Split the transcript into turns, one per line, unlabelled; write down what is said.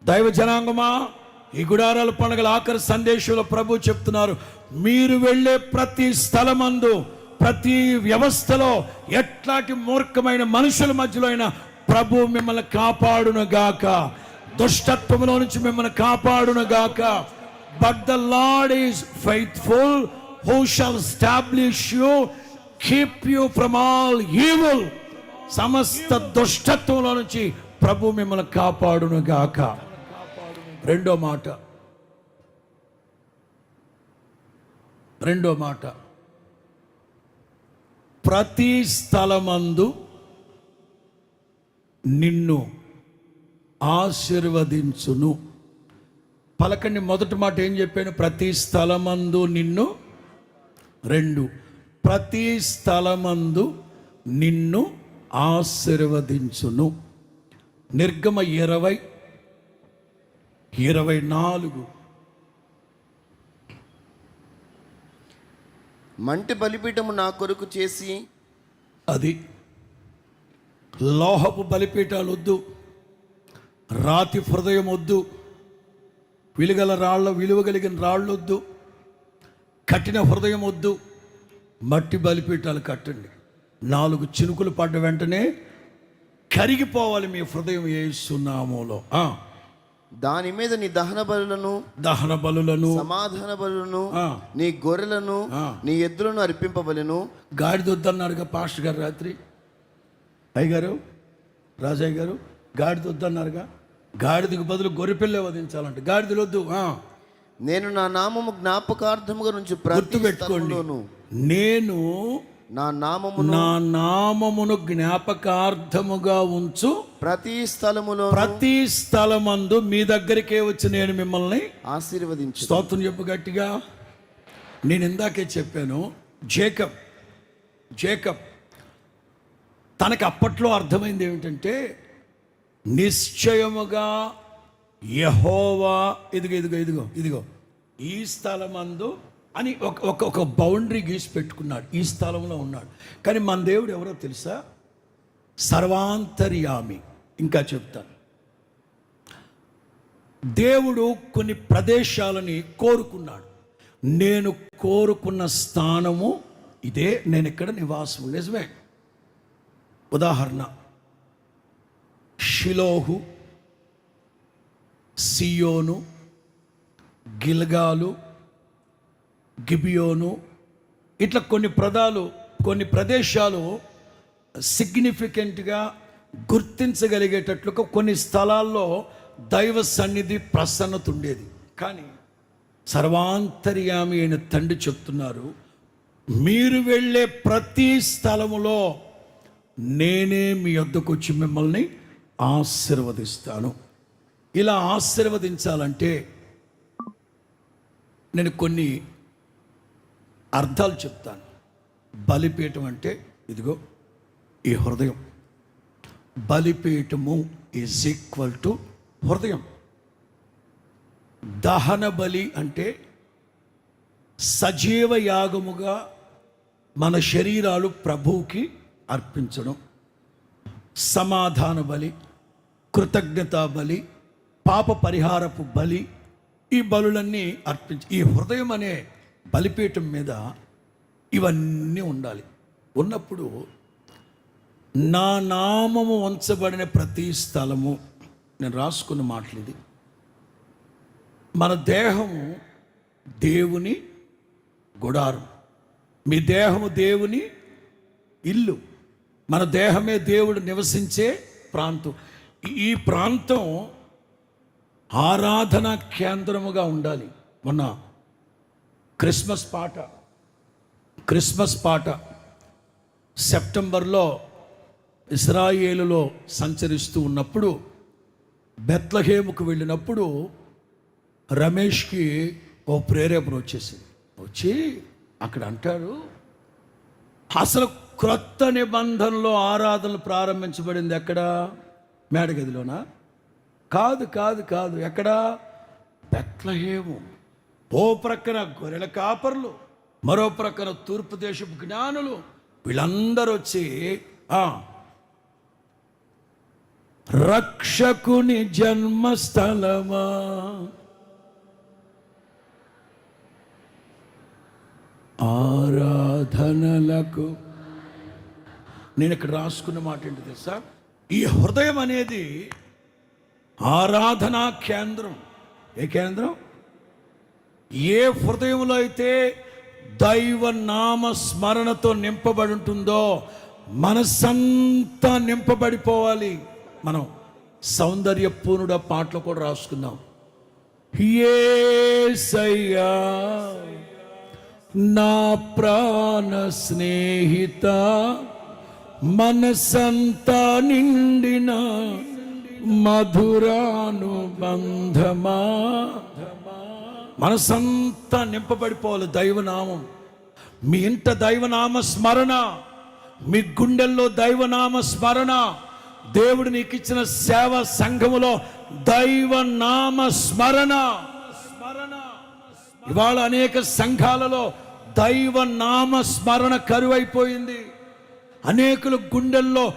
దైవ జనాంగమా, ఈ గుడారాల పండుగల ఆఖరి సందేశంలో ప్రభు చెప్తున్నారు, మీరు వెళ్ళే ప్రతి స్థలమందు, ప్రతి వ్యవస్థలో ఎట్లాంటి మూర్ఖమైన మనుషుల మధ్యలో అయినా ప్రభు మిమ్మల్ని కాపాడును గాక, దుష్టత్వంలో నుంచి మిమ్మల్ని కాపాడును గాక. But the lord is faithful who shall establish you, keep you from all evil. సమస్త దుష్టత్వంలో నుంచి ప్రభు మిమ్మల్ని కాపాడును గాక. రెండో మాట, ప్రతి స్థలమందు నిన్ను ఆశీర్వదించును. పలకండి. మొదటి మాట ఏం చెప్పాను? ప్రతి స్థలమందు నిన్ను. 2, ప్రతి స్థలమందు నిన్ను ఆశీర్వదించును. నిర్గమ 20:24.
మంటి బలిపీఠము నా కొరకు చేసి,
అది లోహపు బలిపీఠాలు వద్దు, రాతి హృదయం వద్దు, విలువ కలిగిన రాళ్ళు వద్దు, కఠిన హృదయం వద్దు, మట్టి బలిపీఠాలు కట్టండి. 4 చినుకులు పడ్డ వెంటనే కరిగిపోవాలి మీ హృదయం యేసు నామములో.
దాని మీద నీ దహన బలులను, సమాధాన బలులను, నీ గొర్రెలను, నీ ఎద్దులను అర్పింపబలెను.
గాడిద వద్దన్నారుగా పాస్టర్ గారు రాత్రి. అయ్యగారు, రాజయ్య గారు, గాడిద వద్దన్నారుగా. గాడిదకు బదులు గొర్రెపిల్లే వధించాలంటే గాడిదలు వద్దు.
నేను నా నామము జ్ఞాపకార్థముగా నుంచి
గుర్తుపెట్టుకోండి, నేను నా నామమును జ్ఞాపకార్థముగా ఉంచు ప్రతి స్థలమందు మీ దగ్గరికే వచ్చి నేను మిమ్మల్ని
ఆశీర్వదించు.
స్తోత్రం చెప్పు గట్టిగా. నేను ఇందాకే చెప్పాను, జేకబ్ తనకు అప్పట్లో అర్థమైంది ఏమిటంటే, నిశ్చయముగా యెహోవా ఇదిగో ఈ స్థలమందు అని ఒక బౌండరీ గీసి పెట్టుకున్నాడు. ఈ స్థలంలో ఉన్నాడు. కానీ మన దేవుడు ఎవరో తెలుసా? సర్వాంతర్యామి. ఇంకా చెప్తాను. దేవుడు కొన్ని ప్రదేశాలని కోరుకున్నాడు. నేను కోరుకున్న స్థానము ఇదే, నేను ఇక్కడ నివాసం. నిజమే. ఉదాహరణ, షిలోహు, సియోను, గిల్గాలు, గిబియోను, ఇట్లా కొన్ని ప్రదేశాలు సిగ్నిఫికెంట్గా గుర్తించగలిగేటట్లుగా కొన్ని స్థలాల్లో దైవ సన్నిధి ప్రసన్నత ఉండేది. కానీ సర్వాంతర్యామి అయిన తండ్రి చెప్తున్నారు, మీరు వెళ్ళే ప్రతి స్థలములో నేనే మీ వద్దకు వచ్చి మిమ్మల్ని ఆశీర్వదిస్తాను. ఇలా ఆశీర్వదించాలంటే నేను కొన్ని అర్థాలు చెప్తాను. బలిపీఠం అంటే ఇదిగో ఈ హృదయం. బలిపీఠము ఈజ్ ఈక్వల్ టు హృదయం. దహన బలి అంటే సజీవ యాగముగా మన శరీరాలు ప్రభువుకి అర్పించడం. సమాధాన బలి, కృతజ్ఞతా బలి, పాప పరిహారపు బలి, ఈ బలులన్నీ అర్పించి ఈ హృదయం అనే బలిపీఠం మీద ఇవన్నీ ఉండాలి. ఉన్నప్పుడు నా నామము ఉంచబడిన ప్రతి స్థలము, నేను రాసుకున్న మాటలు ఇది, మన దేహము దేవుని గుడారం, మీ దేహము దేవుని ఇల్లు, మన దేహమే దేవుడు నివసించే ప్రాంతం. ఈ ప్రాంతం ఆరాధన కేంద్రముగా ఉండాలి. మొన్న క్రిస్మస్ పాట సెప్టెంబర్లో ఇశ్రాయేలులో సంచరిస్తూ ఉన్నప్పుడు బెత్లహేముకు వెళ్ళినప్పుడు రమేష్కి ఓ ప్రేరేపణ వచ్చి అక్కడ అంటాడు, అసలు క్రొత్త నిబంధనలో ఆరాధనలు ప్రారంభించబడింది ఎక్కడ? మేడగదిలోనా? కాదు. ఎక్కడ? బెత్లహేము. ఓ ప్రక్కన గొర్రెల కాపర్లు, మరో ప్రక్కన తూర్పు దేశపు జ్ఞానులు, వీళ్ళందరూ వచ్చి రక్షకుని జన్మస్థలమా, ఆరాధనలకు. నేను ఇక్కడ రాసుకున్న మాట ఏంటి తెలుసా? ఈ హృదయం అనేది ఆరాధనా కేంద్రం. ఏ కేంద్రం? ఏ హృదయంలో అయితే దైవ నామ స్మరణతో నింపబడి ఉంటుందో మనసంతా నింపబడిపోవాలి. మనం సౌందర్యపూర్ణుడ పాటలు కూడా రాసుకుందాం. యేసయ్యా నా ప్రాణ స్నేహిత, మనసంతా నిండిన మధురానుబంధమా. మనసంతా నింపబడిపోవాలి దైవనామం. మీ ఇంట దైవనామ స్మరణ, మీ గుండెల్లో దైవనామ స్మరణ. దేవుడు నీకు ఇచ్చిన సేవ సంఘములో దైవనామ స్మరణ. ఇవాళ అనేక సంఘాలలో దైవనామ స్మరణ కరువైపోయింది. అనేకుల గుండెల్లో